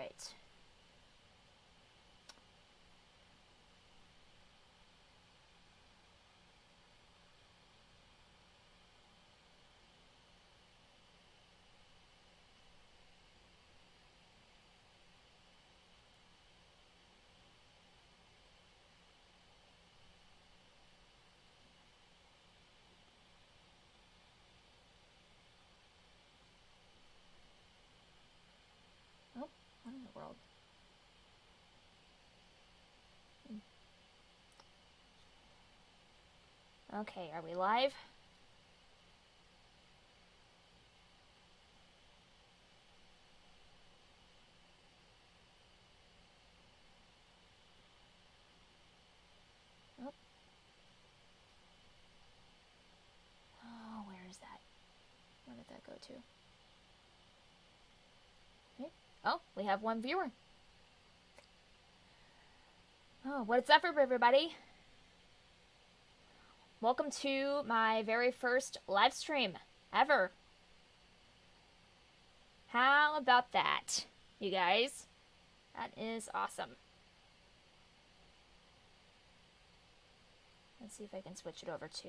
right. Oh, what in the world? Okay, are we live? Oh. Oh, where is that? Where did that go to? Okay. Oh, we have one viewer. Oh, what's up, everybody? Welcome to my very first live stream ever. How about that, you guys? That is awesome. Let's see if I can switch it over to...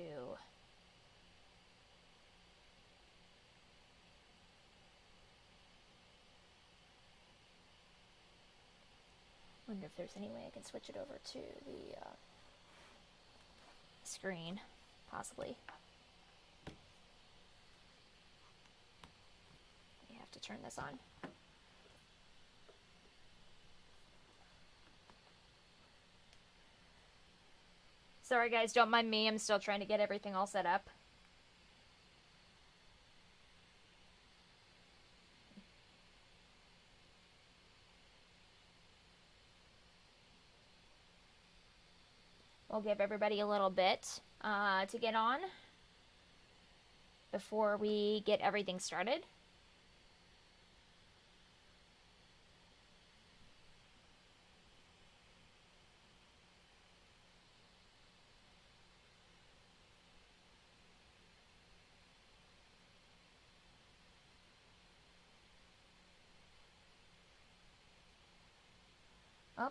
Wonder if there's any way I can switch it over to the screen, possibly. You have to turn this on. Sorry guys, don't mind me, I'm still trying to get everything all set up. We'll give everybody a little bit to get on before we get everything started. Oh.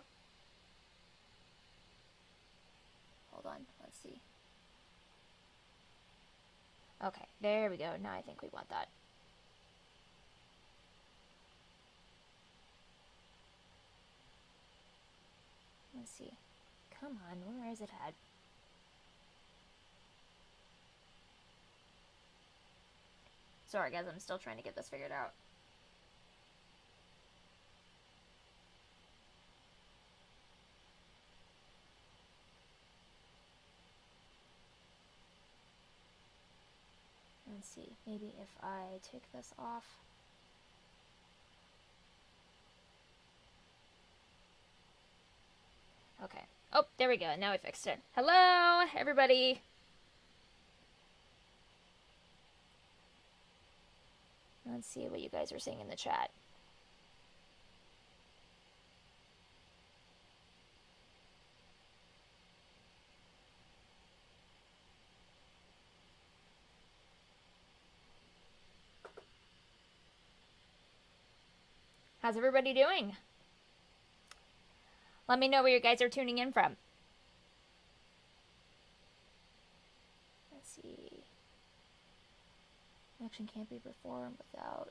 Hold on, let's see. Okay, there we go. Now I think we want that. Let's see. Come on, where is it at? Sorry guys, I'm still trying to get this figured out. Let's see, maybe if I take this off. Okay. Oh, there we go. Now I fixed it. Hello, everybody. Let's see what you guys are saying in the chat. How's everybody doing? Let me know where you guys are tuning in from. Let's see. Action can't be performed without...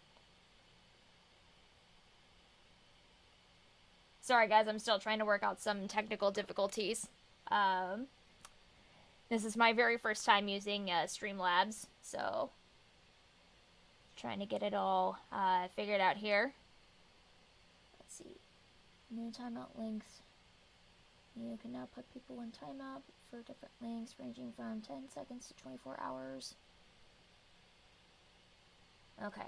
Sorry guys, I'm still trying to work out some technical difficulties. This is my very first time using Streamlabs, so trying to get it all figured out here. Let's see. New timeout links. You can now put people in timeout for different links ranging from 10 seconds to 24 hours. Okay.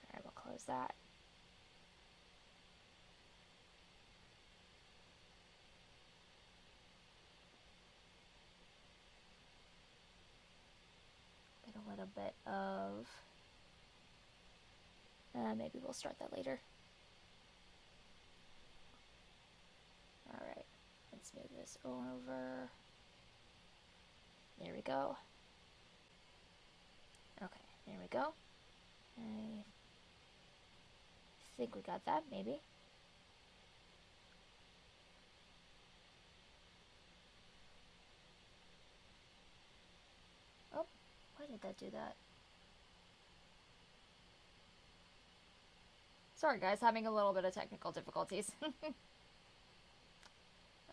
Alright, we'll close that. Get a little bit of... maybe we'll start that later. Alright, let's move this over. There we go. Okay, there we go. I think we got that, maybe. Oh, why did that do that? Sorry guys, having a little bit of technical difficulties.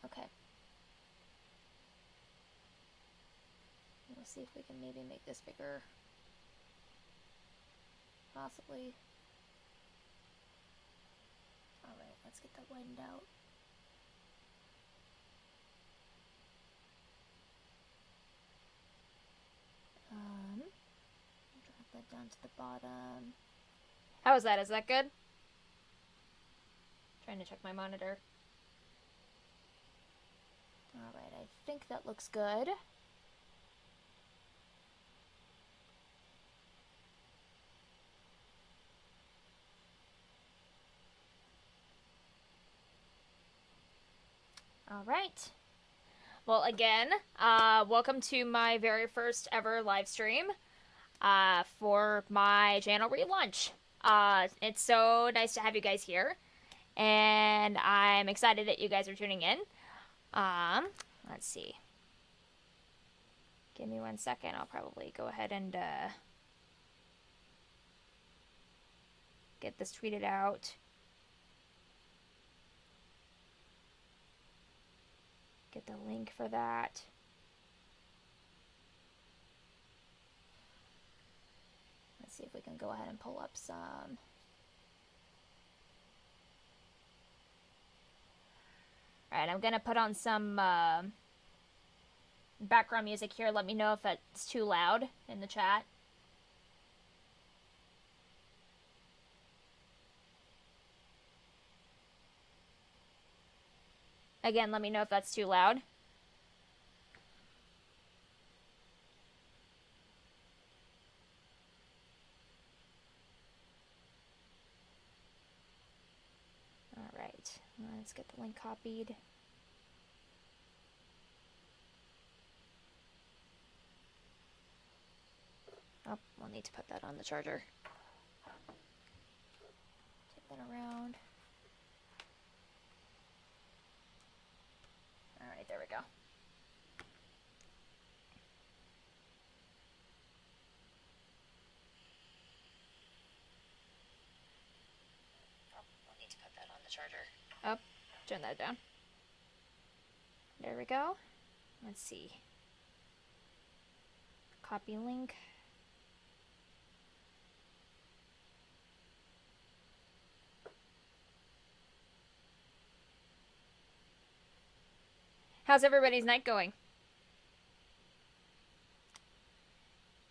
Okay. We'll see if we can maybe make this bigger. Possibly. Alright, let's get that widened out. Drop that down to the bottom. How is that? Is that good? Trying to check my monitor. Alright, I think that looks good. Alright. Well, again, welcome to my very first ever live stream for my channel relaunch. It's so nice to have you guys here, and I'm excited that you guys are tuning in. Let's see. Give me 1 second. I'll probably go ahead and get this tweeted out. Get the link for that. Let's see if we can go ahead and pull up some. Alright, I'm gonna put on some background music here. Let me know if it's too loud in the chat. Again, let me know if that's too loud. Alright, let's get the link copied. Oh, we'll need to put that on the charger. Take that around. Alright, there we go. Oh, we'll need to put that on the charger. Oh, turn that down. There we go. Let's see. Copy link. How's everybody's night going?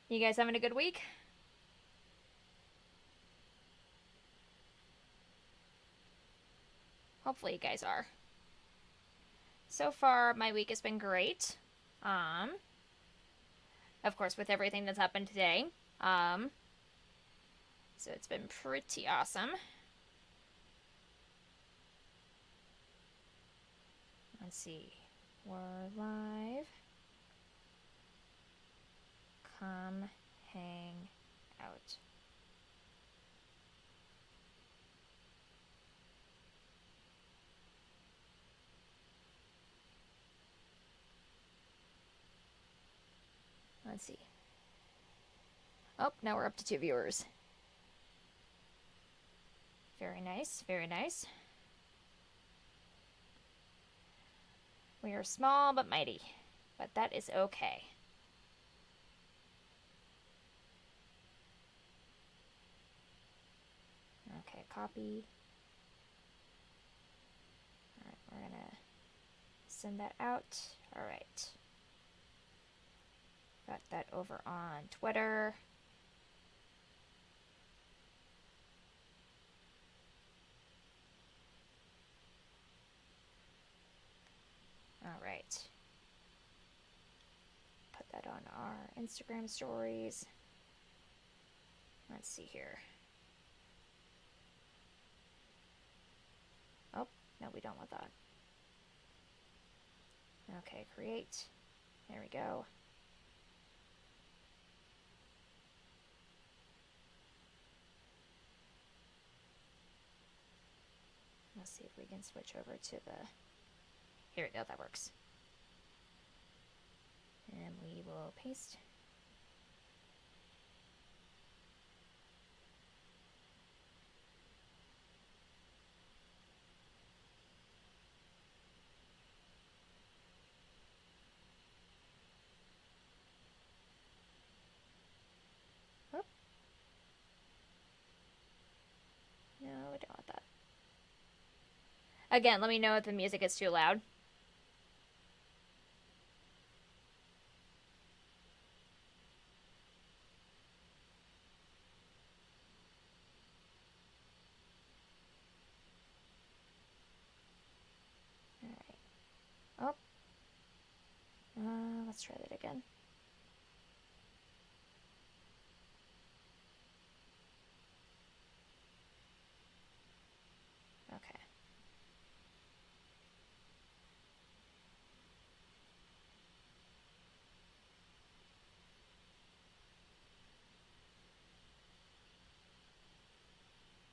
You guys having a good week? Hopefully you guys are. So far, my week has been great. Of course, with everything that's happened today. So it's been pretty awesome. Let's see. We're live. Come hang out. Let's see. Oh, now we're up to 2 viewers. Very nice, very nice. We are small but mighty, but that is okay. Okay, copy. Alright, we're gonna send that out. Alright. Got that over on Twitter. Alright. Put that on our Instagram stories. Let's see here. Oh, no, we don't want that. Okay, create. There we go. Let's see if we can switch over to the... Here we go, that works. And we will paste. Oh. No, we don't want that. Again, let me know if the music is too loud. Alright. Oh. Let's try that again. Okay.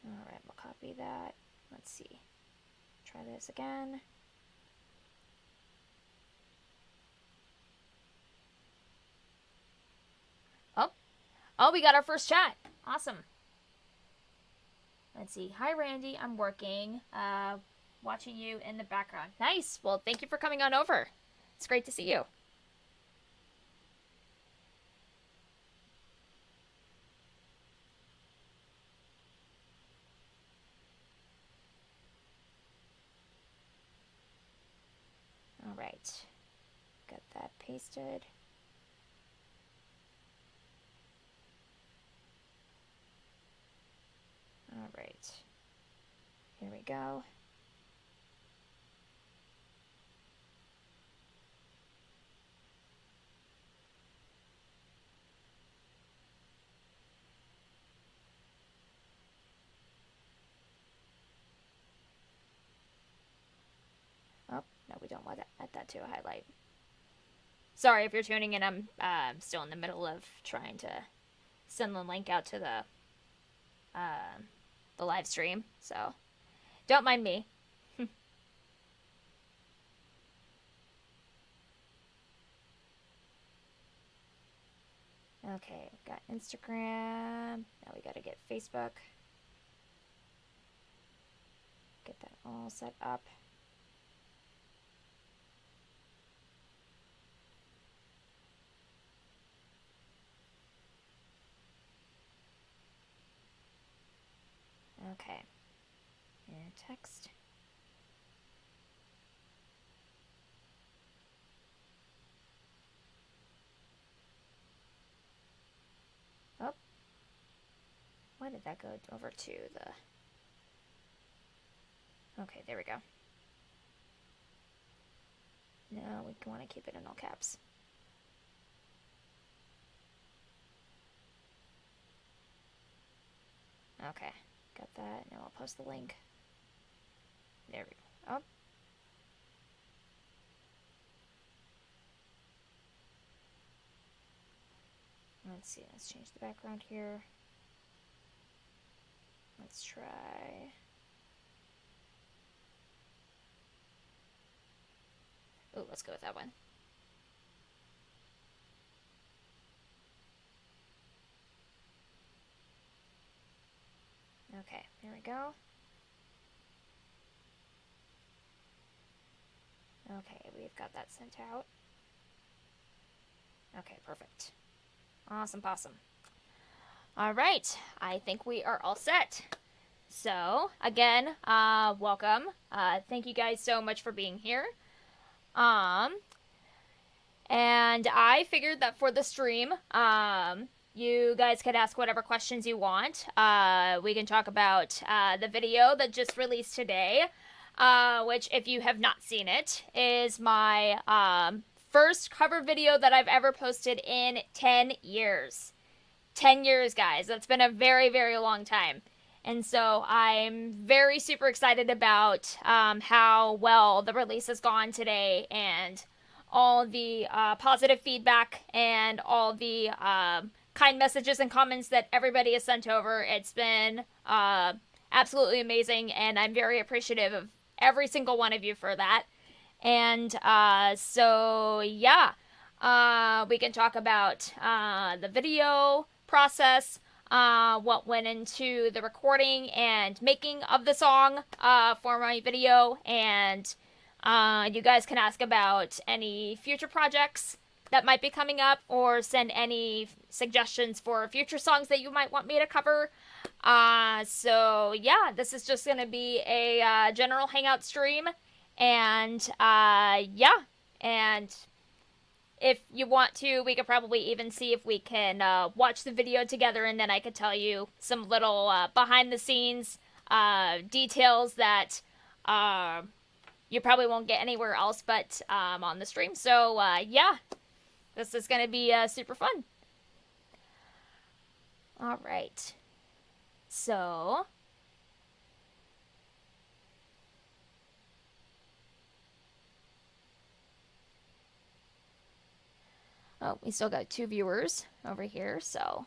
Alright, we'll copy that. Let's see. Try this again. Oh, we got our first chat. Awesome. Let's see. Hi, Randy. I'm working. Watching you in the background. Nice. Well, thank you for coming on over. It's great to see you. All right. Got that pasted. All right. Here we go. Oh, no, we don't want to add that to a highlight. Sorry if you're tuning in. I'm still in the middle of trying to send the link out to the live stream, so don't mind me. Okay, we've got Instagram. Now we gotta get Facebook. Get that all set up. Okay. And text. Oh. Why did that go over to the... Okay, there we go. No, we want to keep it in all caps. Okay, got that. Now I'll post the link. There we go. Oh. Let's see, let's change the background here. Let's try... Oh, let's go with that one. Okay, there we go. Okay, we've got that sent out. Okay, perfect. Awesome possum. All right, I think we are all set. So, again, welcome. Thank you guys so much for being here. And I figured that for the stream, you guys could ask whatever questions you want. We can talk about the video that just released today, which, if you have not seen it, is my first cover video that I've ever posted in 10 years. 10 years, guys. That's been a very, very long time. And so I'm very super excited about how well the release has gone today, and all the positive feedback and all the kind messages and comments that everybody has sent over. It's been absolutely amazing, and I'm very appreciative of every single one of you for that. And so, yeah, we can talk about the video process, what went into the recording and making of the song for my video, and you guys can ask about any future projects that might be coming up or send any suggestions for future songs that you might want me to cover. So yeah, this is just gonna be a general hangout stream, and yeah, and if you want to, we could probably even see if we can watch the video together, and then I could tell you some little behind the scenes details that uh, you probably won't get anywhere else but on the stream. So yeah, this is gonna be super fun. All right, so oh, we still got 2 viewers over here, so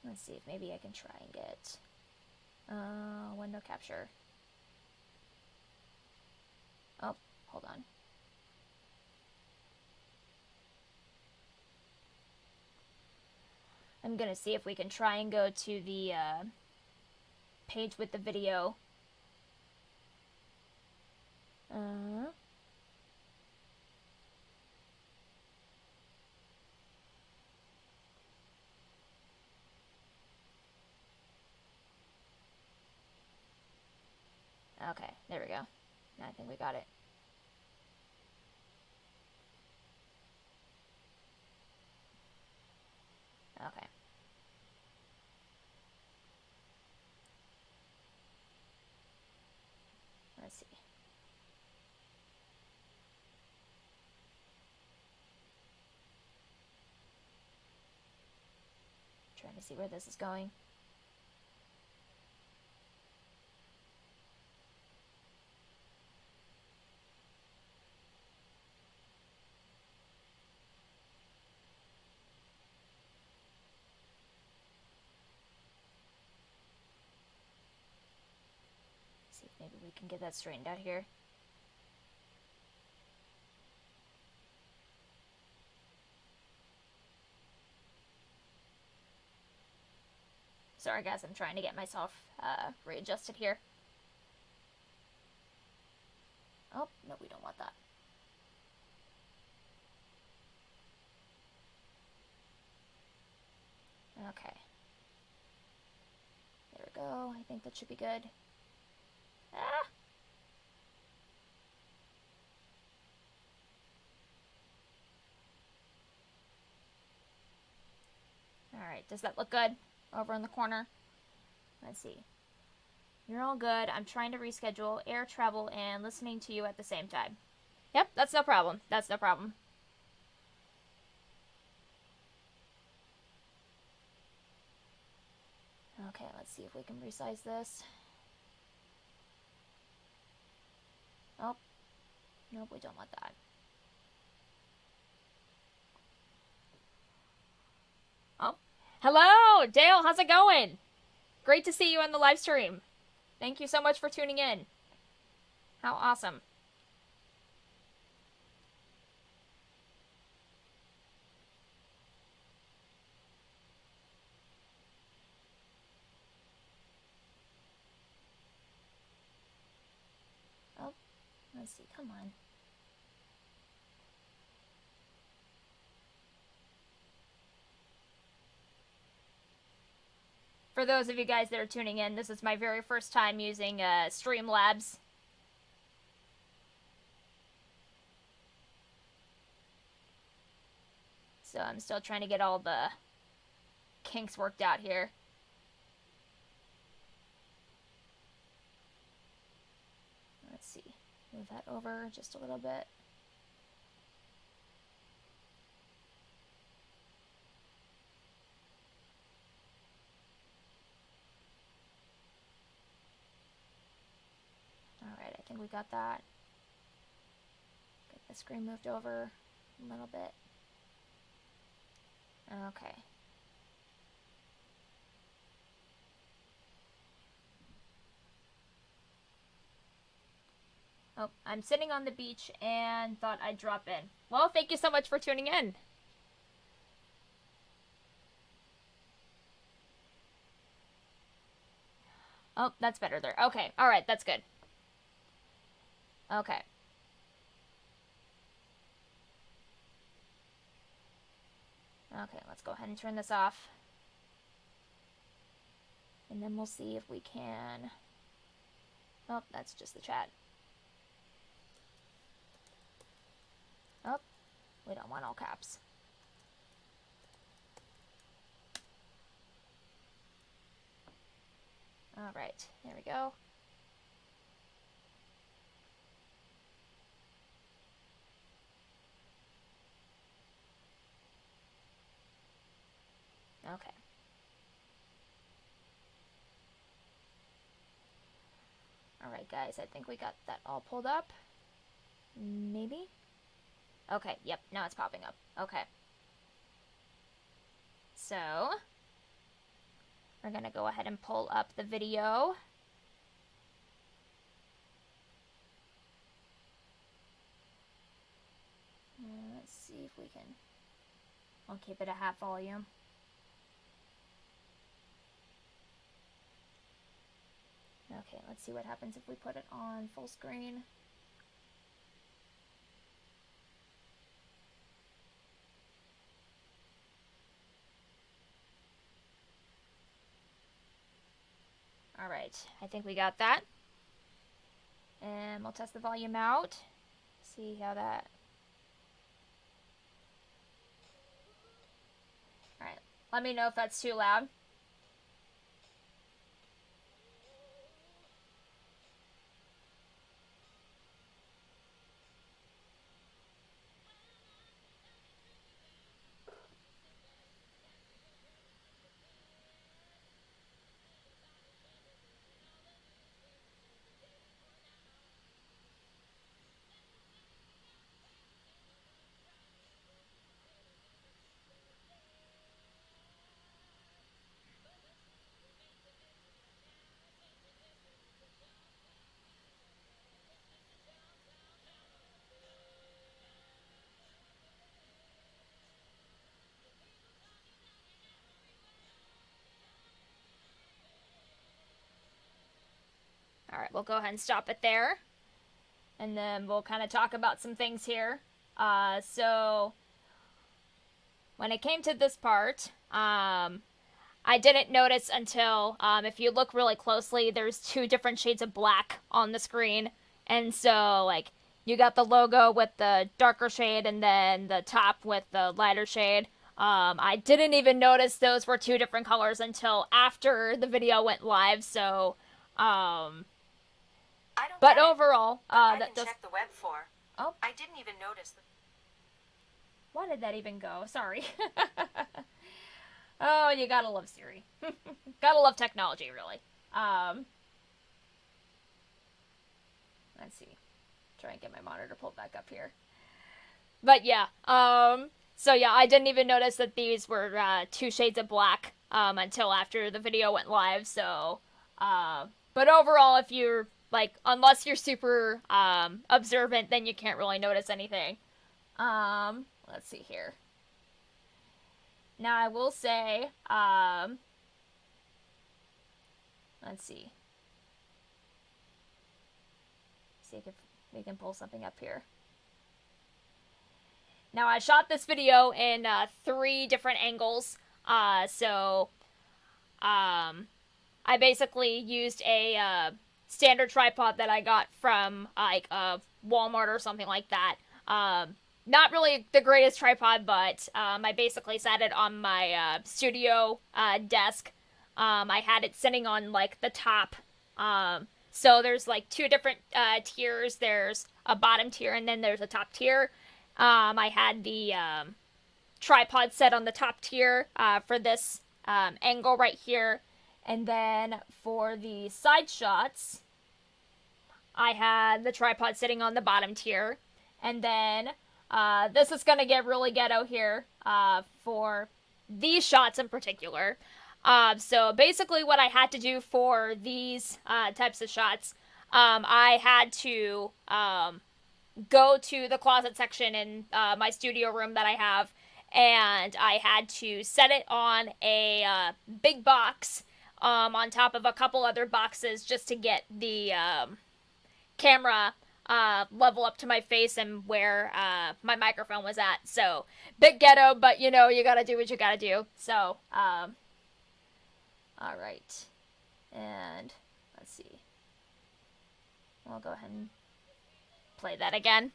let's see if maybe I can try and get window capture. Oh, hold on. I'm gonna see if we can try and go to the page with the video. Uh, okay, there we go. I think we got it. Okay. Let's see. Trying to see where this is going. See if maybe we can get that straightened out here. Sorry guys, I'm trying to get myself readjusted here. Oh, no, we don't want that. Okay. There we go. I think that should be good. Ah! Alright, does that look good? Over in the corner? Let's see. You're all good. I'm trying to reschedule air travel and listening to you at the same time. Yep, that's no problem. That's no problem. Okay, let's see if we can resize this. Oh, nope, we don't want that. Oh, hello, Dale, how's it going? Great to see you on the live stream. Thank you so much for tuning in. How awesome. Oh, let's see, come on. For those of you guys that are tuning in, this is my very first time using Streamlabs. So I'm still trying to get all the kinks worked out here. Let's see. Move that over just a little bit. got that. Get the screen moved over a little bit. Okay. Oh, I'm sitting on the beach and thought I'd drop in. Well, thank you so much for tuning in. Oh, that's better there. Okay, alright, that's good. Okay. Okay, let's go ahead and turn this off. And then we'll see if we can... Oh, that's just the chat. Oh, we don't want all caps. Alright, there we go. Okay. Alright guys, I think we got that all pulled up. Maybe? Okay, yep, now it's popping up. Okay. So, we're gonna go ahead and pull up the video. Let's see if we can... I'll keep it at half volume. Okay, let's see what happens if we put it on full screen. Alright, I think we got that. And we'll test the volume out. See how that... Alright, let me know if that's too loud. Alright, we'll go ahead and stop it there. And then we'll kind of talk about some things here. So, when it came to this part, I didn't notice until, if you look really closely, there's two different shades of black on the screen. And so, like, you got the logo with the darker shade and then the top with the lighter shade. I didn't even notice those were two different colors until after the video went live, so, but overall, I can check the web for. Oh. I didn't even notice. Why did that even go? Sorry. Oh, you gotta love Siri. Gotta love technology, really. Let's see. Try and get my monitor pulled back up here. But yeah, so yeah, I didn't even notice that these were two shades of black until after the video went live, so, but overall, if you're, like, unless you're super observant, then you can't really notice anything. Let's see here. Now, I will say, let's see. See if we can pull something up here. Now, I shot this video in 3 different angles, so I basically used a standard tripod that I got from, like, Walmart or something like that. Not really the greatest tripod, but I basically set it on my studio desk. I had it sitting on, like, the top. So there's, like, 2 different tiers. There's a bottom tier, and then there's a top tier. I had the tripod set on the top tier for this angle right here. And then for the side shots, I had the tripod sitting on the bottom tier. And then this is going to get really ghetto here for these shots in particular. So basically, what I had to do for these types of shots, I had to go to the closet section in my studio room that I have, and I had to set it on a big box on top of a couple other boxes just to get the camera level up to my face and where my microphone was at. So, bit ghetto, but you know, you gotta do what you gotta do. So, alright. And let's see. I'll go ahead and play that again.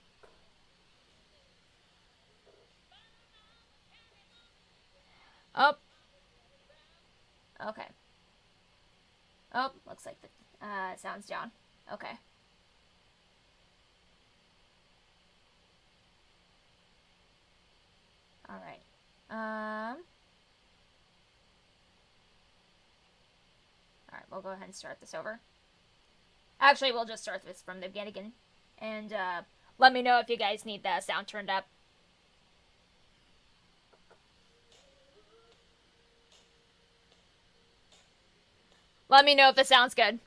Oh. Okay. Oh, looks like the sound's down. Okay. Alright. Alright, we'll go ahead and start this over. Actually, we'll just start this from the beginning. And let me know if you guys need the sound turned up. Let me know if it sounds good.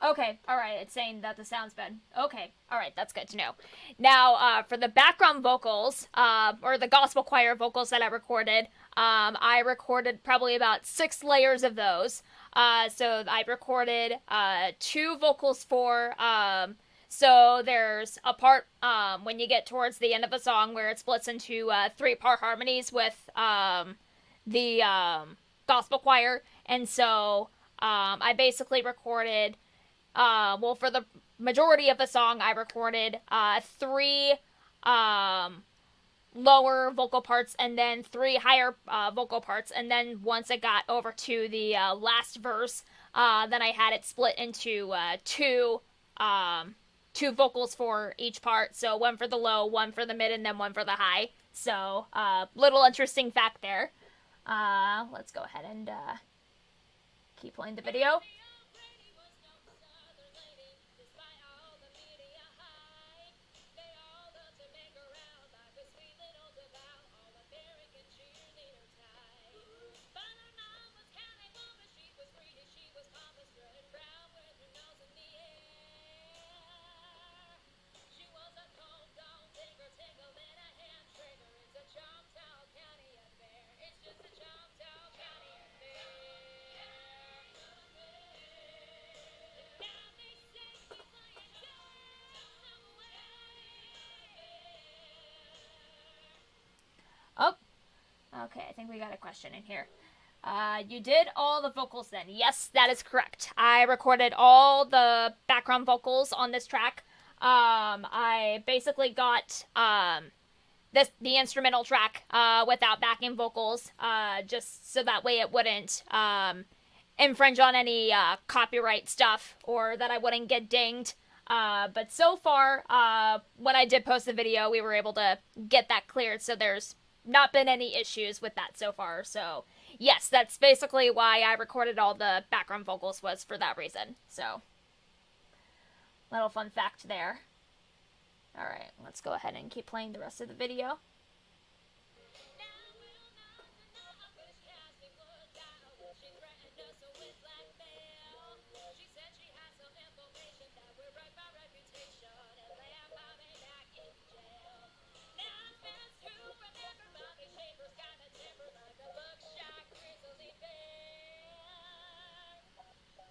Okay, alright, it's saying that the sound's good. Okay, alright, that's good to know. Now, for the background vocals, or the gospel choir vocals that I recorded probably about 6 layers of those. So I recorded 2 vocals for, so there's a part when you get towards the end of a song where it splits into 3-part harmonies with the gospel choir. And so I basically recorded well, for the majority of the song, I recorded 3 lower vocal parts and then 3 higher vocal parts. And then once it got over to the last verse, then I had it split into 2 vocals for each part. So 1 for the low, 1 for the mid, and then 1 for the high. So little interesting fact there. Let's go ahead and keep playing the video. Oh, okay, I think we got a question in here. You did all the vocals then. Yes, that is correct. I recorded all the background vocals on this track. I basically got the instrumental track without backing vocals, just so that way it wouldn't infringe on any copyright stuff or that I wouldn't get dinged. But so far, when I did post the video, we were able to get that cleared, so there's not been any issues with that so far. So yes, that's basically why I recorded all the background vocals, was for that reason. So little fun fact there. Alright, let's go ahead and keep playing the rest of the video.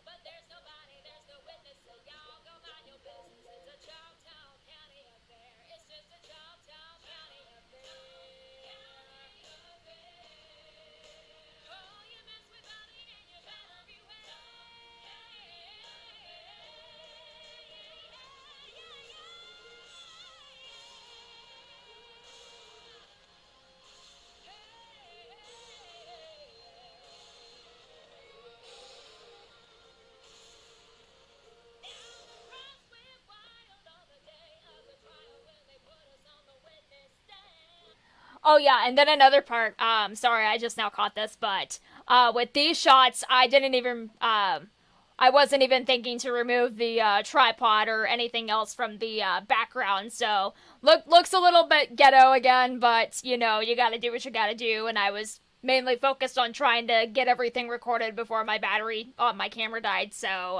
But there's nobody Oh yeah, and then another part. Sorry, I just now caught this, but with these shots, I didn't even I wasn't even thinking to remove the tripod or anything else from the background. So looks a little bit ghetto again, but you know you got to do what you got to do. And I was mainly focused on trying to get everything recorded before my battery on my camera died. So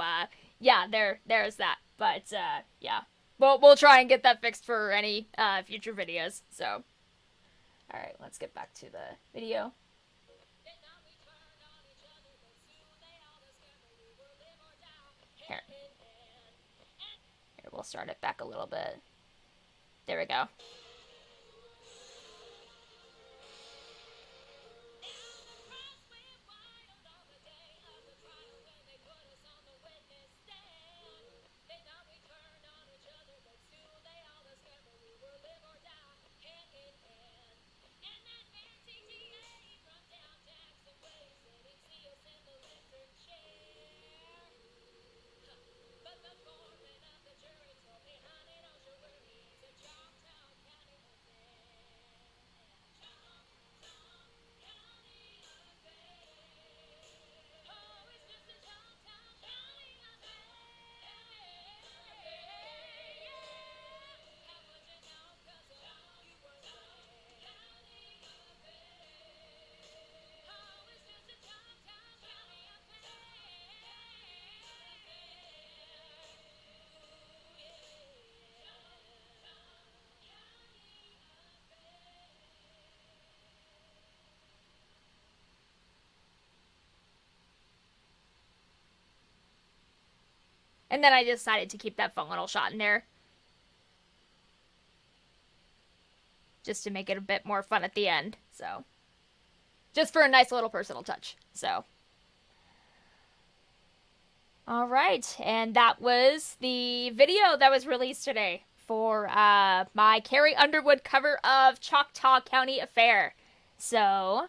yeah, there's that. But yeah, we'll try and get that fixed for any future videos. So. Alright, let's get back to the video. Here. Here, we'll start it back a little bit. There we go. And then I decided to keep that fun little shot in there. Just to make it a bit more fun at the end. So. Just for a nice little personal touch. So. Alright, and that was the video that was released today for my Carrie Underwood cover of Choctaw County Affair. So.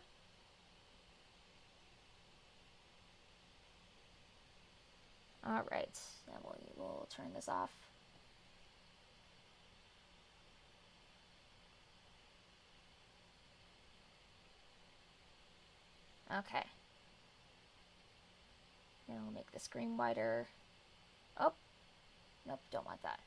Alright, then we'll turn this off. Okay. And we'll make the screen wider. Oh, nope, don't want that.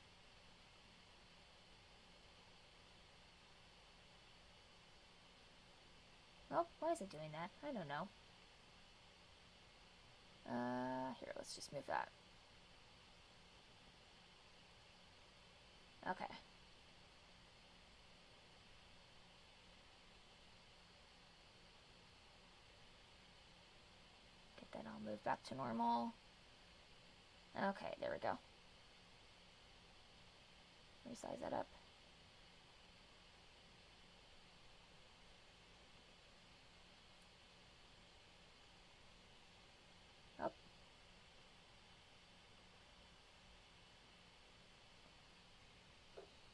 Oh, why is it doing that? I don't know. Here, let's just move that. Okay. Get that all moved back to normal. Okay, there we go. Resize that up.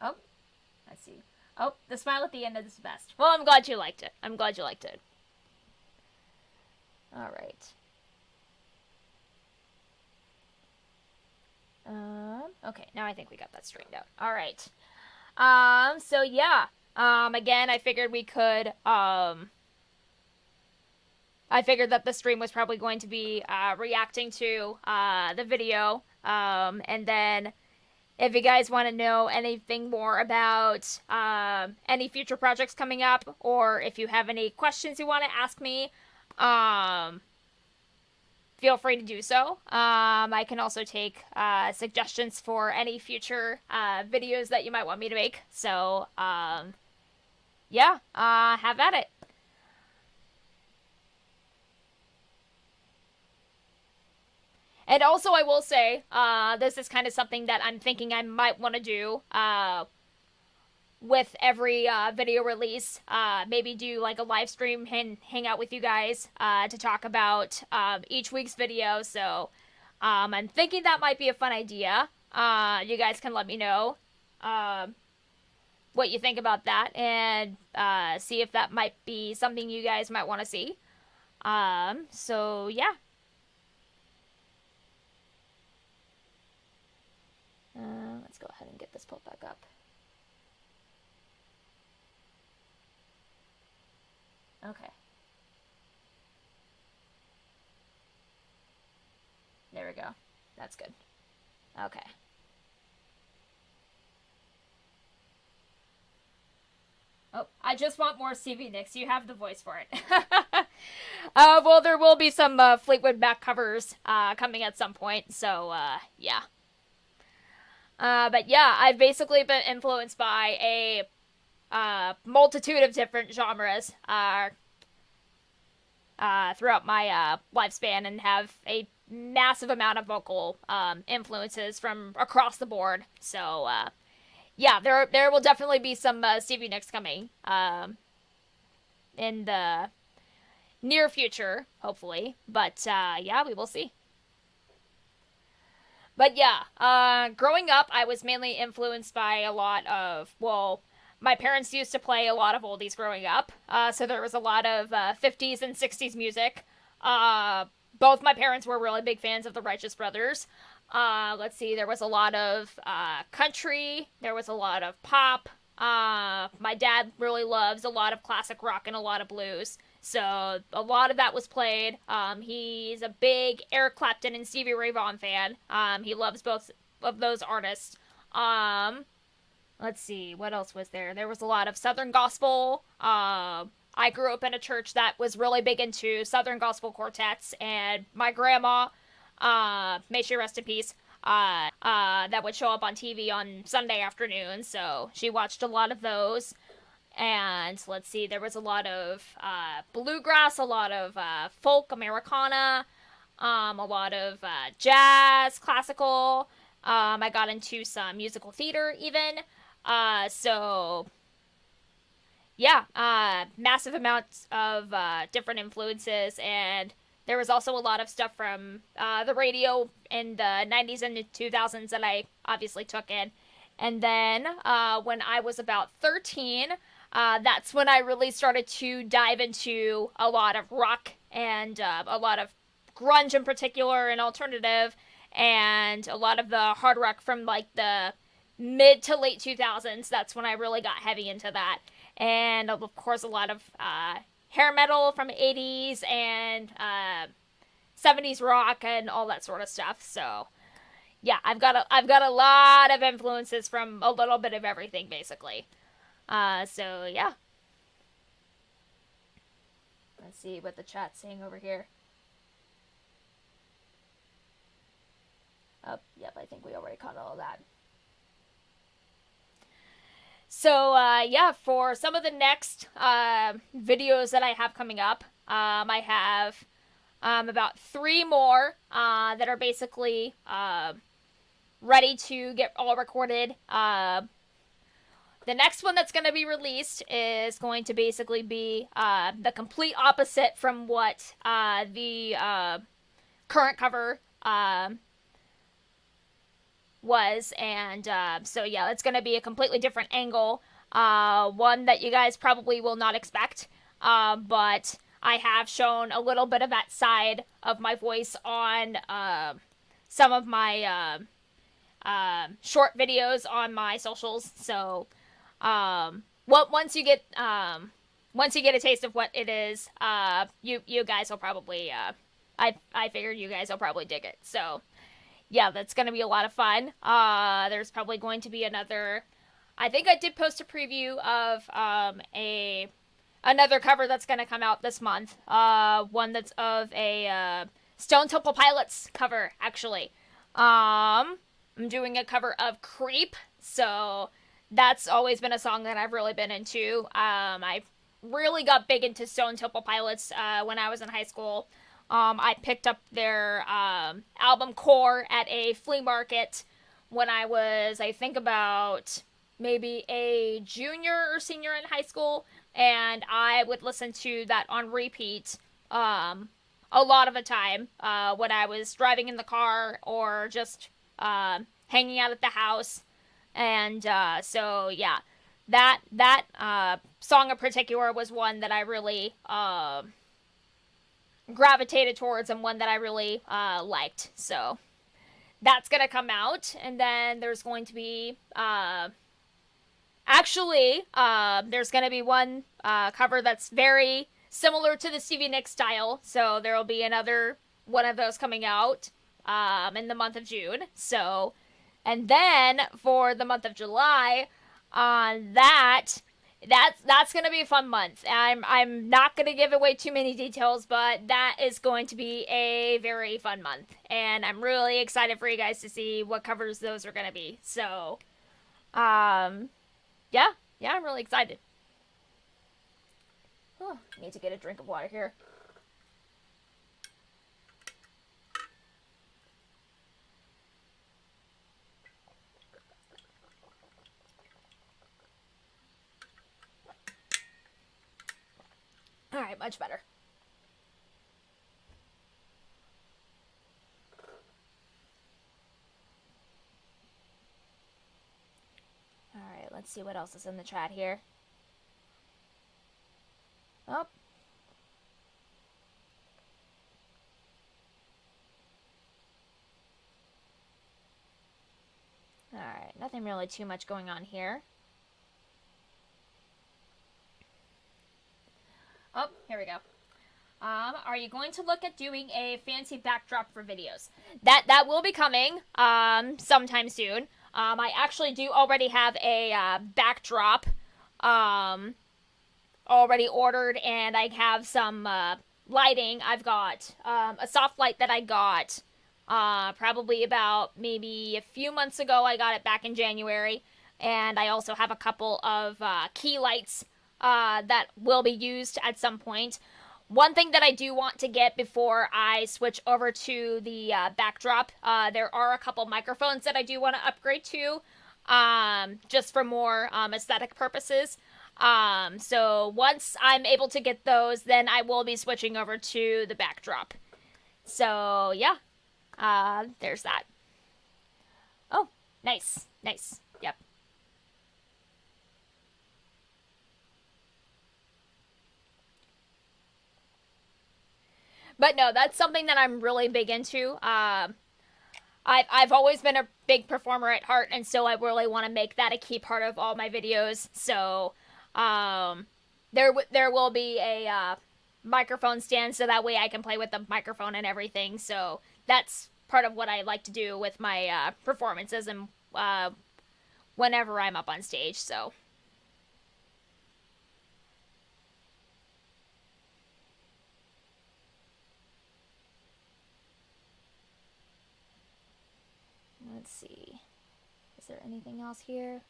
Oh, let's see. Oh, the smile at the end is the best. Well, I'm glad you liked it. I'm glad you liked it. All right. Okay, now I think we got that straightened out. All right. So yeah. Again, I figured we could, I figured that the stream was probably going to be, reacting to, the video. And then if you guys want to know anything more about any future projects coming up, or if you have any questions you want to ask me, feel free to do so. I can also take suggestions for any future videos that you might want me to make. So, yeah, have at it. And also, I will say, this is kind of something that I'm thinking I might want to do with every video release. Maybe do like a live stream and hang out with you guys to talk about each week's video. So I'm thinking that might be a fun idea. You guys can let me know what you think about that, and see if that might be something you guys might want to see. So yeah. Let's go ahead and get this pulled back up. Okay. There we go. That's good. Okay. Oh, I just want more Stevie Nicks. You have the voice for it. Well, there will be some Fleetwood Mac covers coming at some point, so yeah. But yeah, I've basically been influenced by a multitude of different genres throughout my lifespan and have a massive amount of vocal influences from across the board. So yeah, there will definitely be some Stevie Nicks coming in the near future, hopefully. But yeah, we will see. But yeah, growing up, I was mainly influenced by a lot of, well, my parents used to play a lot of oldies growing up. So there was a lot of 50s and 60s music. Uh, Both my parents were really big fans of the Righteous Brothers. Let's see, there was a lot of country, there was a lot of pop. My dad really loves a lot of classic rock and a lot of blues. So a lot of that was played. He's a big Eric Clapton and Stevie Ray Vaughan fan. He loves both of those artists. Let's see, what else was there? There was a lot of Southern gospel. I grew up in a church that was really big into Southern gospel quartets, and my grandma, may she rest in peace, that would show up on TV on Sunday afternoons, so she watched a lot of those. And let's see, there was a lot of bluegrass, a lot of folk, Americana, a lot of jazz, classical. I got into some musical theater even. So yeah, massive amounts of different influences, and there was also a lot of stuff from the radio in the 90s and the 2000s that I obviously took in. And then when I was about 13, that's when I really started to dive into a lot of rock and a lot of grunge in particular and alternative and a lot of the hard rock from like the mid to late 2000s. That's when I really got heavy into that. And of course, a lot of hair metal from 80s and 70s rock and all that sort of stuff. So yeah, I've got a lot of influences from a little bit of everything, basically. So yeah. Let's see what the chat's saying over here. Oh, yep, I think we already caught all of that. So, yeah, for some of the next videos that I have coming up, I have about 3 more that are basically ready to get all recorded. The next one that's going to be released is going to basically be the complete opposite from what the current cover was. And so, yeah, it's going to be a completely different angle. One that you guys probably will not expect. But I have shown a little bit of that side of my voice on some of my short videos on my socials. So well, once you get a taste of what it is, you guys will probably I figured you guys will probably dig it. So yeah, that's gonna be a lot of fun. There's probably going to be another. I think I did post a preview of another cover that's gonna come out this month. One that's of a Stone Temple Pilots cover, actually. I'm doing a cover of Creep, so that's always been a song that I've really been into. I really got big into Stone Temple Pilots when I was in high school. I picked up their album Core at a flea market when I was, I think, about maybe a junior or senior in high school, and I would listen to that on repeat a lot of the time when I was driving in the car or just hanging out at the house. And so yeah, that song in particular was one that I really gravitated towards and one that I really liked. So that's gonna come out, and then there's going to be there's gonna be one cover that's very similar to the Stevie Nicks style. So there will be another one of those coming out in the month of June. So, and then for the month of July, on that's gonna be a fun month. I'm not gonna give away too many details, but that is going to be a very fun month, and I'm really excited for you guys to see what covers those are gonna be. So, yeah, I'm really excited. Oh, I need to get a drink of water here. All right, much better. All right, let's see what else is in the chat here. Oh. All right, nothing really too much going on here. Oh, here we go. Are you going to look at doing a fancy backdrop for videos? That will be coming sometime soon. I actually do already have a backdrop already ordered, and I have some lighting. I've got a soft light that I got probably about maybe a few months ago. I got it back in January, and I also have a couple of key lights that will be used at some point. One thing that I do want to get before I switch over to the backdrop, there are a couple microphones that I do want to upgrade to, just for more aesthetic purposes. So once I'm able to get those, then I will be switching over to the backdrop. So yeah, there's that. Oh, nice. Yep. But no, that's something that I'm really big into. I've always been a big performer at heart, and so I really want to make that a key part of all my videos. So, there will be a microphone stand, so that way I can play with the microphone and everything. So that's part of what I like to do with my performances and whenever I'm up on stage. So. Let's see. Is there anything else here?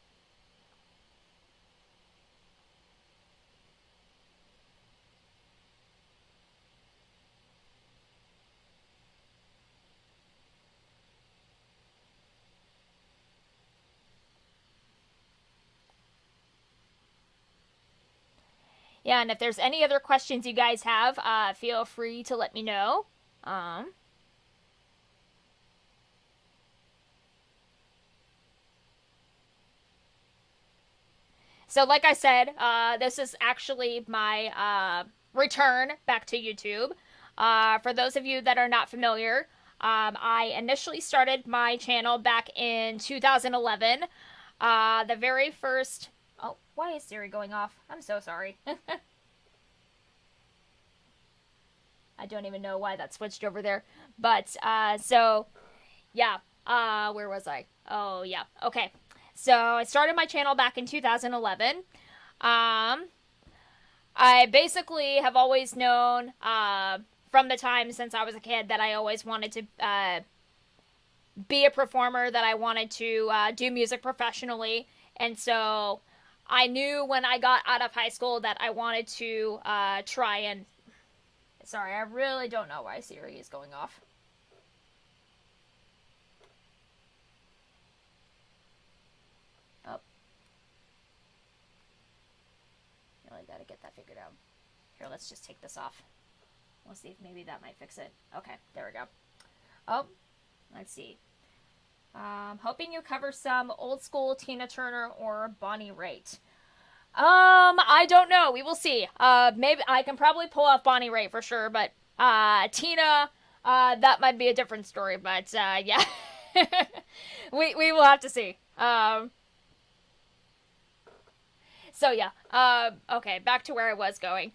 Yeah, and if there's any other questions you guys have, feel free to let me know. So like I said, this is actually my return back to YouTube. For those of you that are not familiar, I initially started my channel back in 2011. The very first... Oh, why is Siri going off? I'm so sorry. I don't even know why that switched over there. But, so, yeah. Where was I? Oh, yeah. Okay. So I started my channel back in 2011. I basically have always known from the time since I was a kid that I always wanted to be a performer, that I wanted to do music professionally. And so I knew when I got out of high school that I wanted to try and... Sorry, I really don't know why Siri is going off. I gotta get that figured out. Here, let's just take this off. We'll see if maybe that might fix it. Okay, there we go. Oh, let's see. Hoping you cover some old school Tina Turner or Bonnie Raitt. I don't know. We will see. Maybe I can probably pull off Bonnie Raitt for sure, but Tina, that might be a different story. But yeah, we will have to see. So yeah, okay, back to where I was going.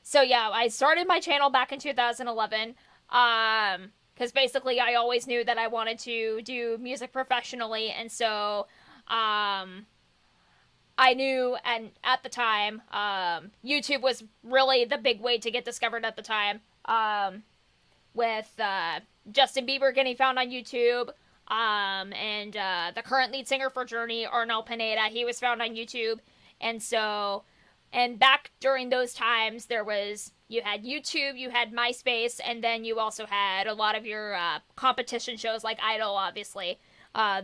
So yeah, I started my channel back in 2011. Because basically I always knew that I wanted to do music professionally, and so I knew, and at the time, YouTube was really the big way to get discovered at the time. With Justin Bieber getting found on YouTube, and the current lead singer for Journey, Arnel Pineda, he was found on YouTube, and so, and back during those times, you had YouTube, you had MySpace, and then you also had a lot of your competition shows like Idol, obviously.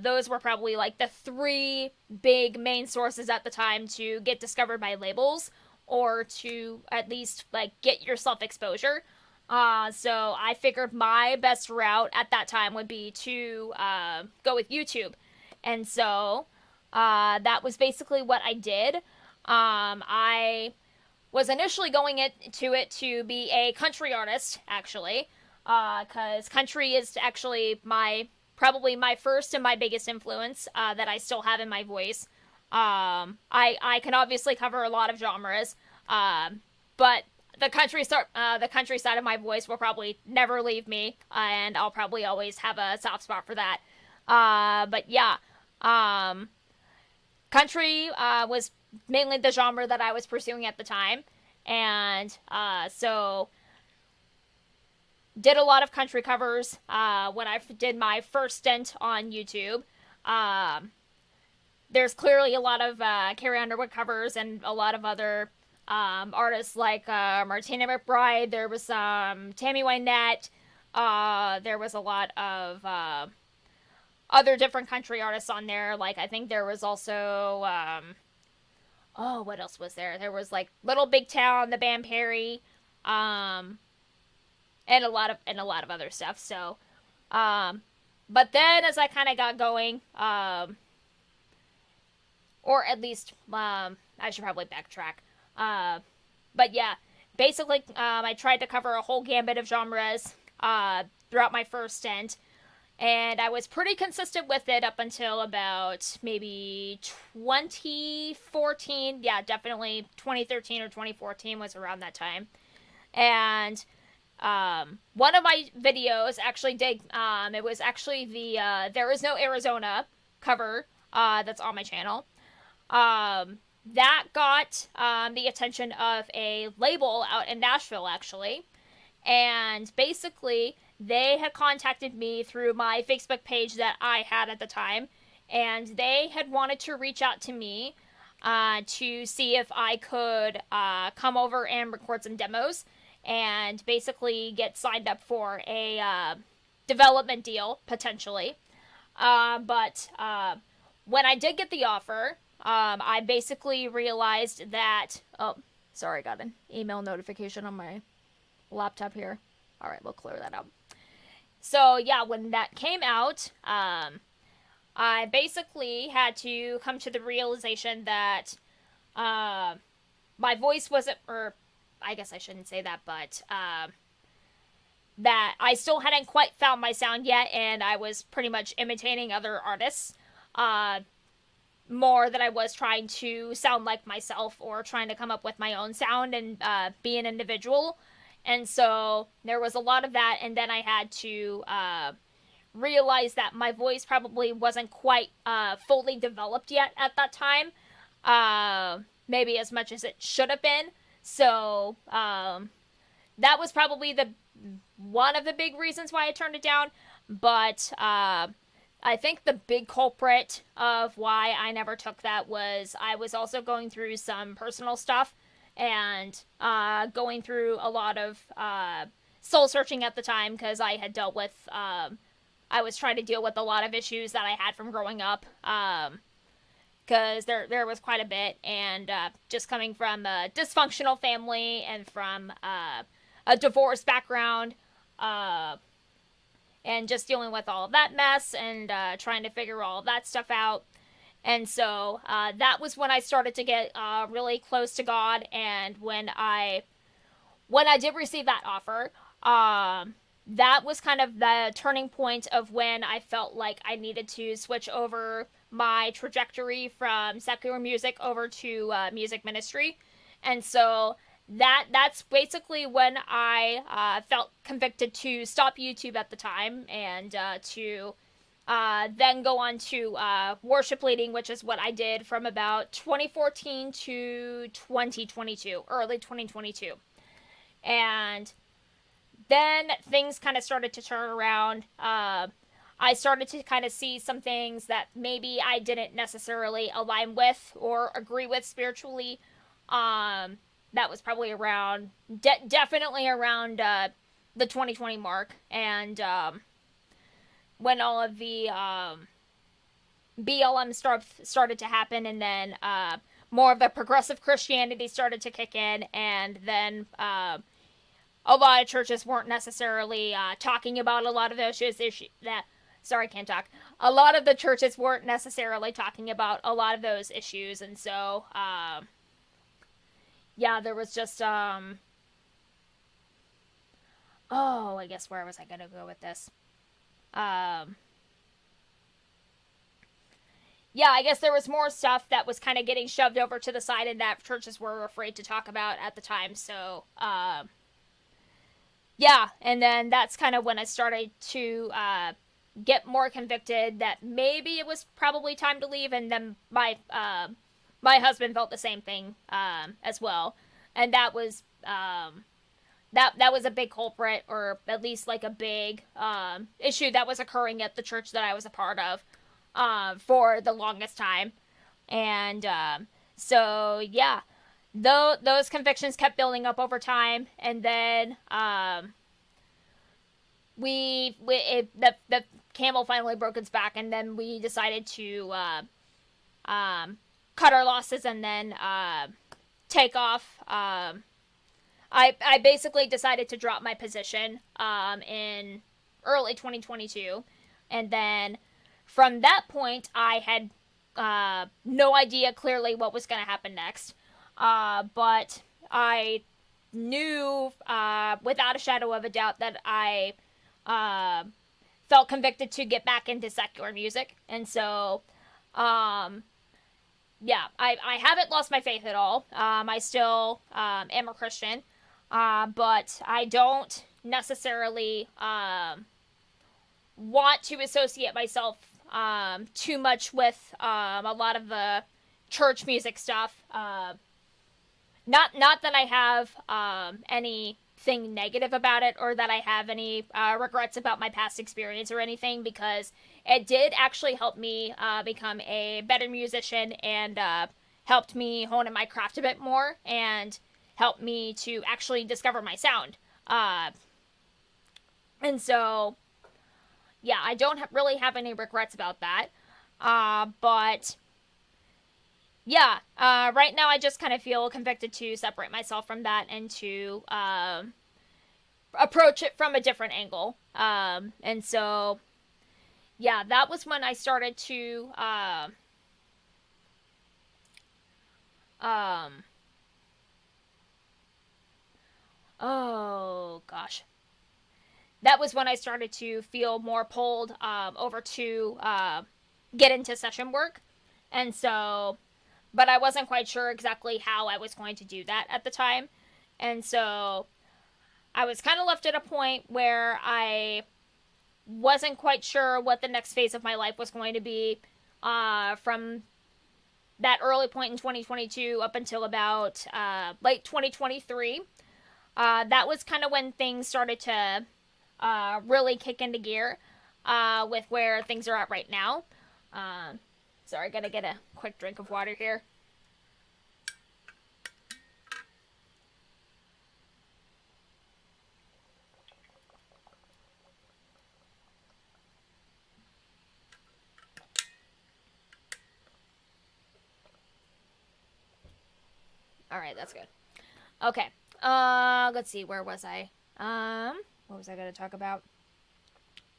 Those were probably like the three big main sources at the time to get discovered by labels or to at least like get yourself exposure. So I figured my best route at that time would be to go with YouTube. And so that was basically what I did. I was initially going into it to be a country artist, actually, because country is actually probably my first and my biggest influence that I still have in my voice. I can obviously cover a lot of genres, but the country side of my voice will probably never leave me, and I'll probably always have a soft spot for that. But yeah, country was mainly the genre that I was pursuing at the time, and so did a lot of country covers when I did my first stint on YouTube. There's clearly a lot of Carrie Underwood covers and a lot of other artists like Martina McBride. There was Tammy Wynette. There was a lot of other different country artists on there. Like I think there was also what else was there? There was like Little Big Town, the band Perry, and a lot of other stuff. So, but then as I kind of got going, or at least I should probably backtrack. But yeah, basically, I tried to cover a whole gambit of genres throughout my first stint, and I was pretty consistent with it up until about maybe 2014. Yeah, definitely 2013 or 2014 was around that time. And one of my videos actually did, it was actually the There Is No Arizona cover that's on my channel. That got the attention of a label out in Nashville, actually. And basically, they had contacted me through my Facebook page that I had at the time. And they had wanted to reach out to me to see if I could come over and record some demos and basically get signed up for a development deal, potentially. But when I did get the offer, I basically realized that... Oh, sorry, I got an email notification on my laptop here. All right, we'll clear that up. So, yeah, when that came out, I basically had to come to the realization that my voice wasn't... Or, I guess I shouldn't say that, but... that I still hadn't quite found my sound yet, and I was pretty much imitating other artists. More than I was trying to sound like myself or trying to come up with my own sound and be an individual. And so there was a lot of that, and then I had to realize that my voice probably wasn't quite fully developed yet at that time. Maybe as much as it should have been. So that was probably one of the big reasons why I turned it down. But I think the big culprit of why I never took that was I was also going through some personal stuff and going through a lot of soul searching at the time because I had dealt with, I was trying to deal with a lot of issues that I had from growing up because there was quite a bit, and just coming from a dysfunctional family and from a divorce background, and just dealing with all of that mess and trying to figure all of that stuff out. And so that was when I started to get really close to God. And when I did receive that offer, that was kind of the turning point of when I felt like I needed to switch over my trajectory from secular music over to music ministry. And so that's basically when I felt convicted to stop YouTube at the time and to then go on to worship leading, which is what I did from about 2014 to 2022, early 2022. And then things kind of started to turn around. I started to kind of see some things that maybe I didn't necessarily align with or agree with spiritually. That was probably around, definitely around the 2020 mark. And when all of the BLM started to happen, and then more of the progressive Christianity started to kick in, and then a lot of churches weren't necessarily talking about a lot of those issues. Sorry, can't talk. A lot of the churches weren't necessarily talking about a lot of those issues, and so yeah, there was just oh, I guess where was I gonna go with this? Yeah, I guess there was more stuff that was kind of getting shoved over to the side and that churches were afraid to talk about at the time. So, yeah, and then that's kind of when I started to get more convicted that maybe it was probably time to leave, and then my husband felt the same thing as well, and that was that was a big culprit, or at least like a big issue that was occurring at the church that I was a part of for the longest time. And so yeah, those convictions kept building up over time, and then the camel finally broke its back, and then we decided to cut our losses and then take off. I basically decided to drop my position in early 2022, and then from that point I had no idea clearly what was going to happen next, but I knew without a shadow of a doubt that I felt convicted to get back into secular music, and so yeah, I haven't lost my faith at all. I still am a Christian, but I don't necessarily want to associate myself too much with a lot of the church music stuff. Not that I have anything negative about it, or that I have any regrets about my past experience or anything, because it did actually help me become a better musician, and helped me hone in my craft a bit more, and helped me to actually discover my sound. And so, yeah, I don't really have any regrets about that. But yeah, right now I just kind of feel convicted to separate myself from that and to approach it from a different angle. And so, yeah, that was when I started to oh gosh, that was when I started to feel more pulled over to get into session work. And so, but I wasn't quite sure exactly how I was going to do that at the time. And so I was kind of left at a point where I wasn't quite sure what the next phase of my life was going to be from that early point in 2022 up until about late 2023. That was kind of when things started to really kick into gear with where things are at right now. Sorry, gotta get a quick drink of water here. Alright, that's good. Okay. Let's see, where was I? What was I gonna talk about?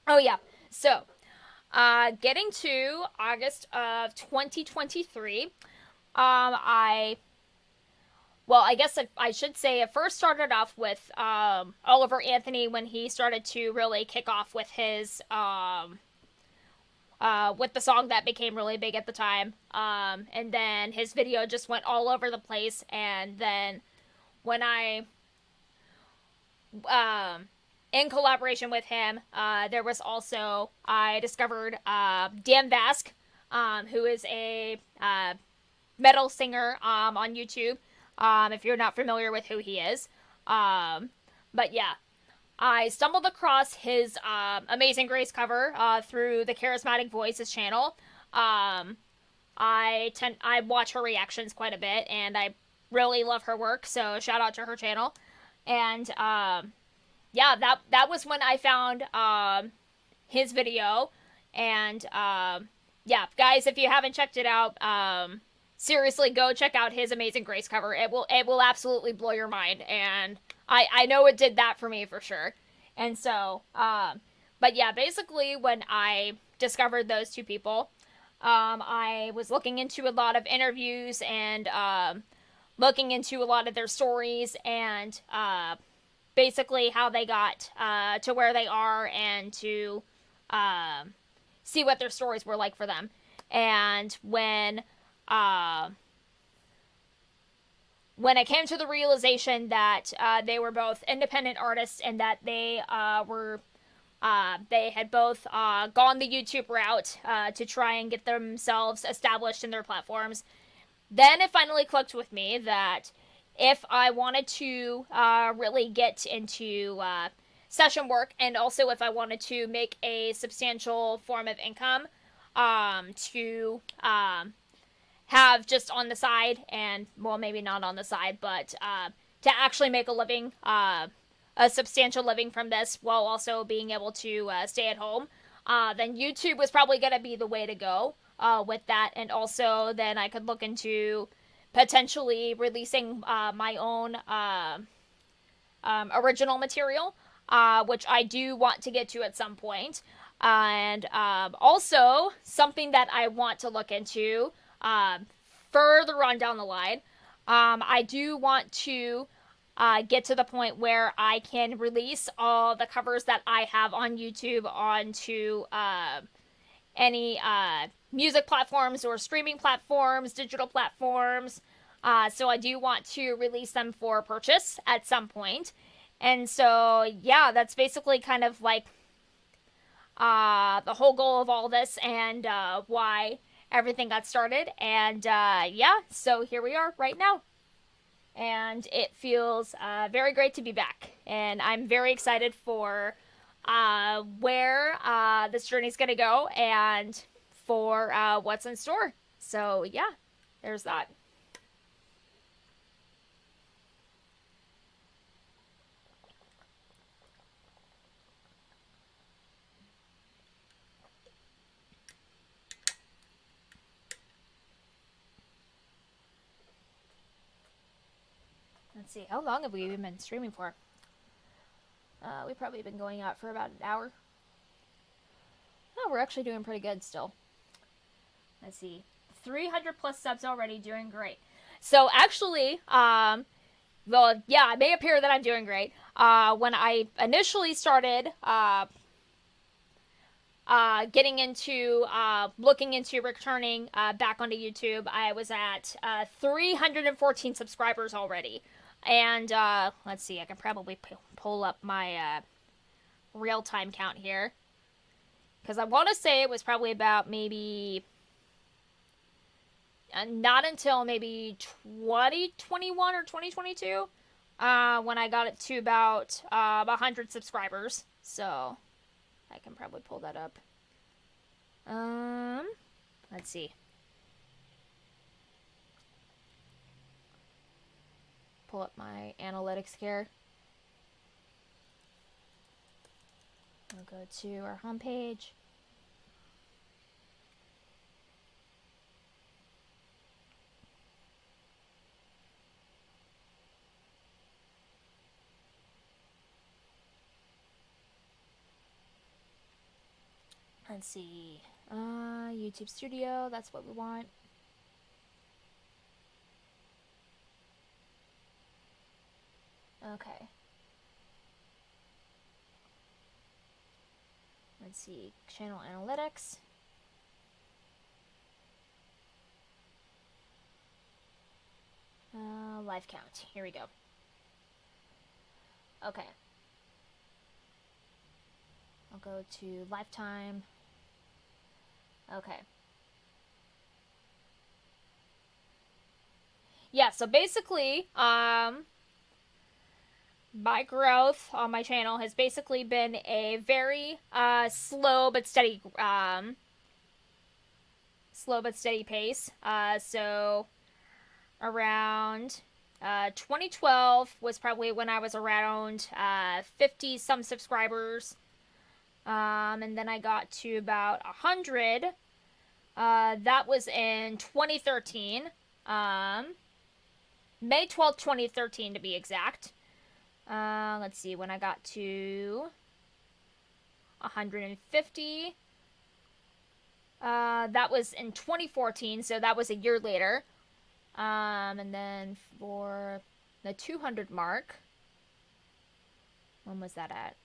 Oh yeah. So, getting to August of 2023, I guess I should say it first started off with Oliver Anthony, when he started to really kick off with his with the song that became really big at the time. And then his video just went all over the place, and then when I in collaboration with him, there was also I discovered Dan Vasc, who is a metal singer on YouTube. If you're not familiar with who he is, but yeah, I stumbled across his Amazing Grace cover through the Charismatic Voices channel. I watch her reactions quite a bit, and I really love her work. So shout out to her channel. And yeah, that was when I found his video. And yeah, guys, if you haven't checked it out, seriously, go check out his Amazing Grace cover. It will absolutely blow your mind, and I know it did that for me for sure. And so, but yeah, basically when I discovered those two people, I was looking into a lot of interviews and looking into a lot of their stories and basically how they got to where they are and to see what their stories were like for them. And when I came to the realization that they were both independent artists and that they had both gone the YouTube route to try and get themselves established in their platforms, then it finally clicked with me that if I wanted to really get into session work, and also if I wanted to make a substantial form of income to have just on the side, and well, maybe not on the side, but to actually make a living, a substantial living from this while also being able to stay at home, then YouTube was probably going to be the way to go with that. And also then I could look into potentially releasing my own original material, which I do want to get to at some point. And also something that I want to look into further on down the line, I do want to get to the point where I can release all the covers that I have on YouTube onto any music platforms or streaming platforms, digital platforms. So I do want to release them for purchase at some point. And so, yeah, that's basically kind of like the whole goal of all this and why everything got started. And yeah, so here we are right now. And it feels very great to be back. And I'm very excited for where this journey is going to go and for what's in store. So, yeah, there's that. Let's see, how long have we even been streaming for? We've probably been going out for about an hour. Oh, we're actually doing pretty good still. Let's see, 300 plus subs already, doing great. So actually, well, yeah, it may appear that I'm doing great. When I initially started getting into looking into returning back onto YouTube, I was at 314 subscribers already. And let's see, I can probably pull up my real-time count here. Because I want to say it was probably about maybe... not until maybe 2021 or 2022 when I got it to about 100 subscribers. So I can probably pull that up. Let's see. Pull up my analytics here. We'll go to our homepage. Let's see. YouTube Studio, that's what we want. Okay. Let's see. Channel analytics. Live count. Here we go. Okay. I'll go to lifetime. Okay. Yeah, so basically, my growth on my channel has basically been a very slow but steady pace. So around 2012 was probably when I was around 50 some subscribers. And then I got to about 100. That was in 2013. May 12th, 2013 to be exact. Let's see, when I got to 150. That was in 2014, so that was a year later. And then for the 200 mark, when was that at?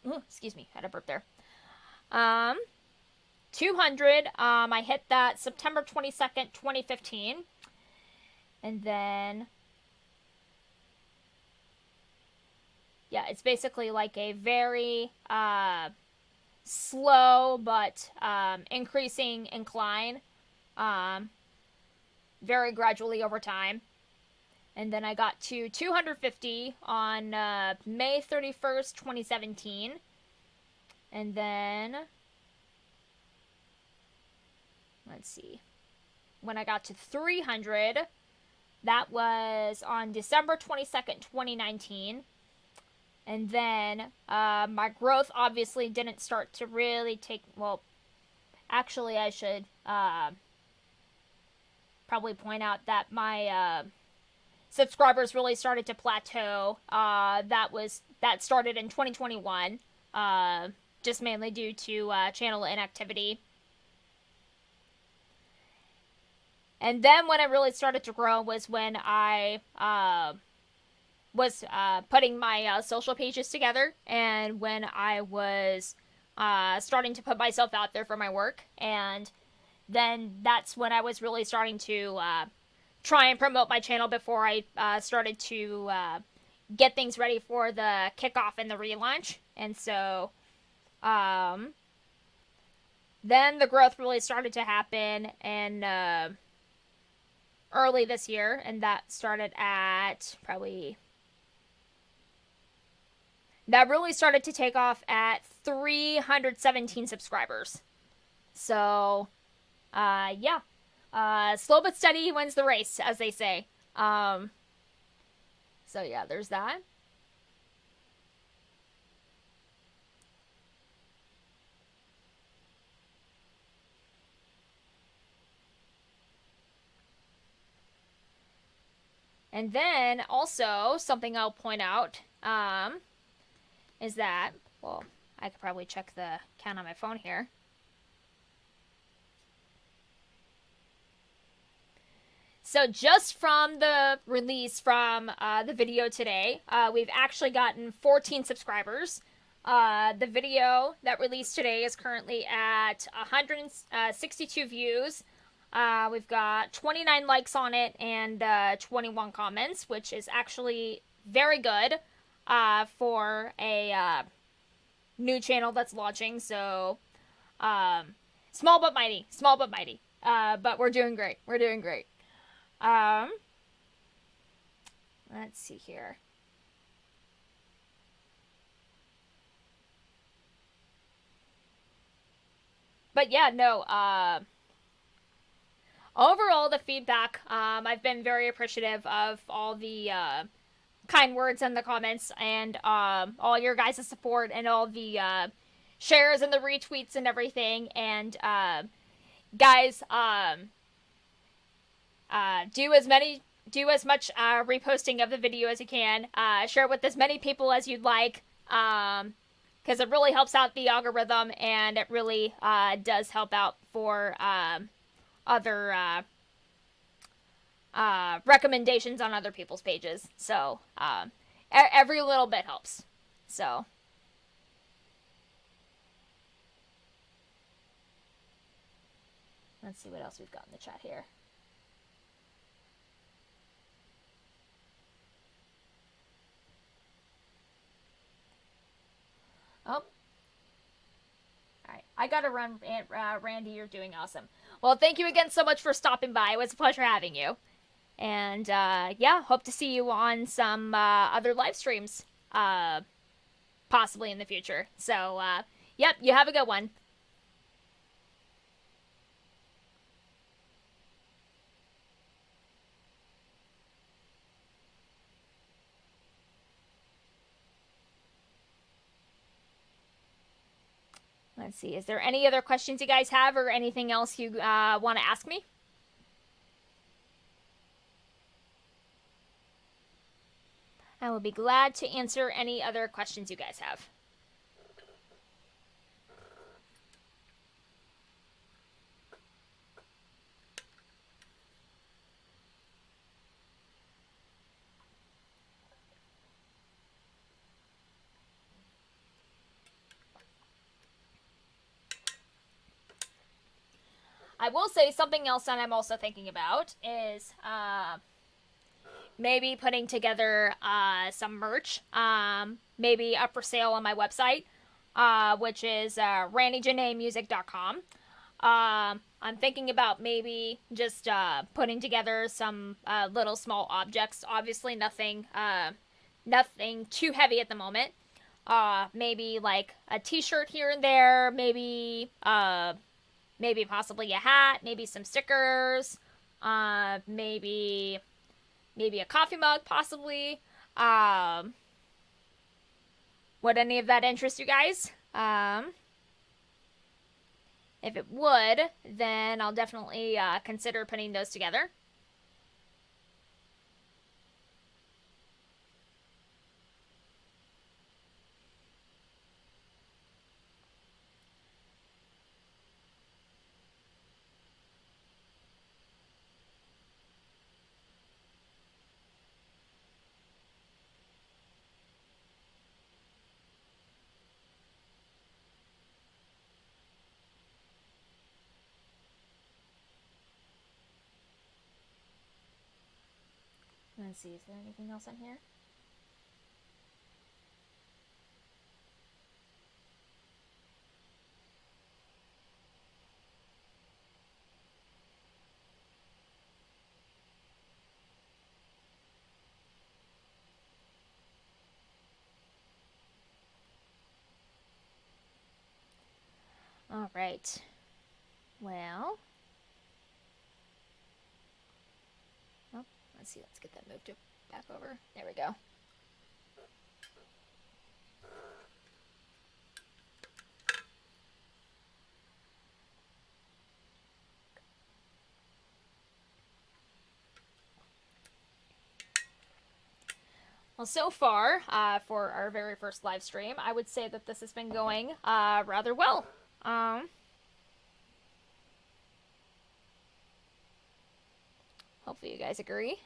Ooh, excuse me, had a burp there. 200, I hit that September 22nd, 2015. And then, yeah, it's basically like a very slow but increasing incline, very gradually over time. And then I got to 250 on May 31st, 2017. And then, let's see, when I got to 300, that was on December 22nd, 2019. And then my growth obviously didn't start to really take, well, actually I should probably point out that my subscribers really started to plateau. That started in 2021, just mainly due to channel inactivity. And then when it really started to grow was when I was putting my social pages together, and when I was starting to put myself out there for my work. And then that's when I was really starting to try and promote my channel before I started to get things ready for the kickoff and the relaunch. And so then the growth really started to happen, and early this year, and that started at probably, that really started to take off at 317 subscribers. So yeah, slow but steady wins the race, as they say. So yeah, there's that. And then also something I'll point out is that, well, I could probably check the count on my phone here. So just from the release from the video today, we've actually gotten 14 subscribers. The video that released today is currently at 162 views. We've got 29 likes on it and 21 comments, which is actually very good for a new channel that's launching. So small but mighty, small but mighty. But we're doing great. We're doing great. Let's see here. But yeah, no, overall, the feedback, I've been very appreciative of all the kind words in the comments, and all your guys' support, and all the shares and the retweets and everything. And guys, do as much reposting of the video as you can. Share it with as many people as you'd like, because it really helps out the algorithm, and it really does help out for other recommendations on other people's pages. So every little bit helps. So let's see what else we've got in the chat here. I gotta run, Randy. You're doing awesome. Well, thank you again so much for stopping by. It was a pleasure having you. And yeah, hope to see you on some other live streams, possibly in the future. So, yep, you have a good one. Let's see. Is there any other questions you guys have or anything else you want to ask me? I will be glad to answer any other questions you guys have. I will say something else that I'm also thinking about is maybe putting together some merch, maybe up for sale on my website, which is randyjanaemusic.com. I'm thinking about maybe just putting together some little small objects. Obviously, nothing too heavy at the moment. Maybe like a T-shirt here and there. Maybe possibly a hat. Maybe some stickers. Maybe a coffee mug, possibly. Would any of that interest you guys? If it would, then I'll definitely consider putting those together. Let's see, is there anything else on here? All right. Well. Oh, let's see. Let's get that moved back over. There we go. Well, so far, for our very first live stream, I would say that this has been going rather well. Hopefully you guys agree.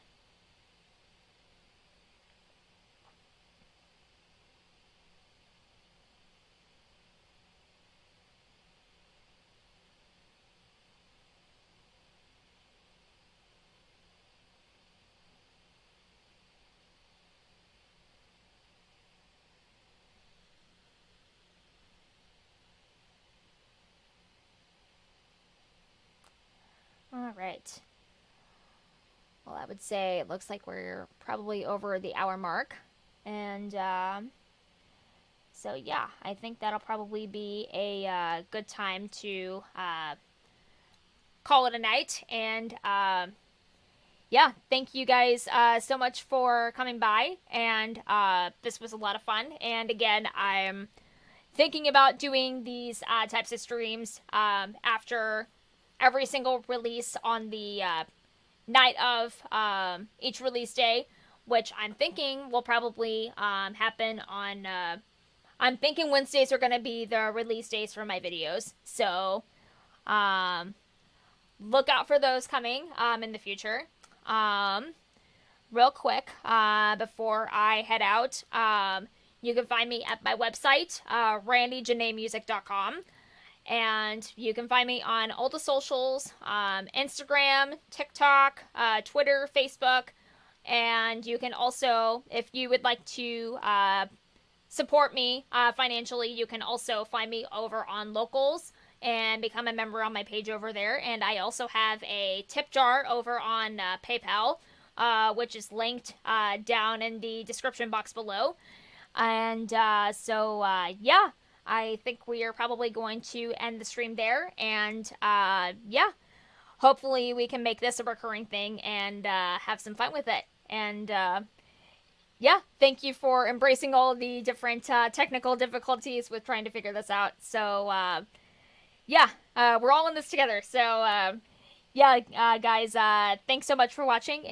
All right. Well, I would say it looks like we're probably over the hour mark. And so, yeah, I think that'll probably be a good time to call it a night. And yeah, thank you guys so much for coming by. And this was a lot of fun. And again, I'm thinking about doing these types of streams after every single release on the night of each release day, which I'm thinking will probably happen on. I'm thinking Wednesdays are going to be the release days for my videos, so look out for those coming in the future. Real quick, before I head out, you can find me at my website, randyjanaemusic.com. And you can find me on all the socials, Instagram, TikTok, Twitter, Facebook. And you can also, if you would like to support me financially, you can also find me over on Locals. and become a member on my page over there. And I also have a tip jar over on PayPal, which is linked down in the description box below. And yeah, I think we are probably going to end the stream there. And yeah, hopefully we can make this a recurring thing and have some fun with it. And yeah, thank you for embracing all of the different technical difficulties with trying to figure this out. So yeah, we're all in this together. So yeah, guys, thanks so much for watching.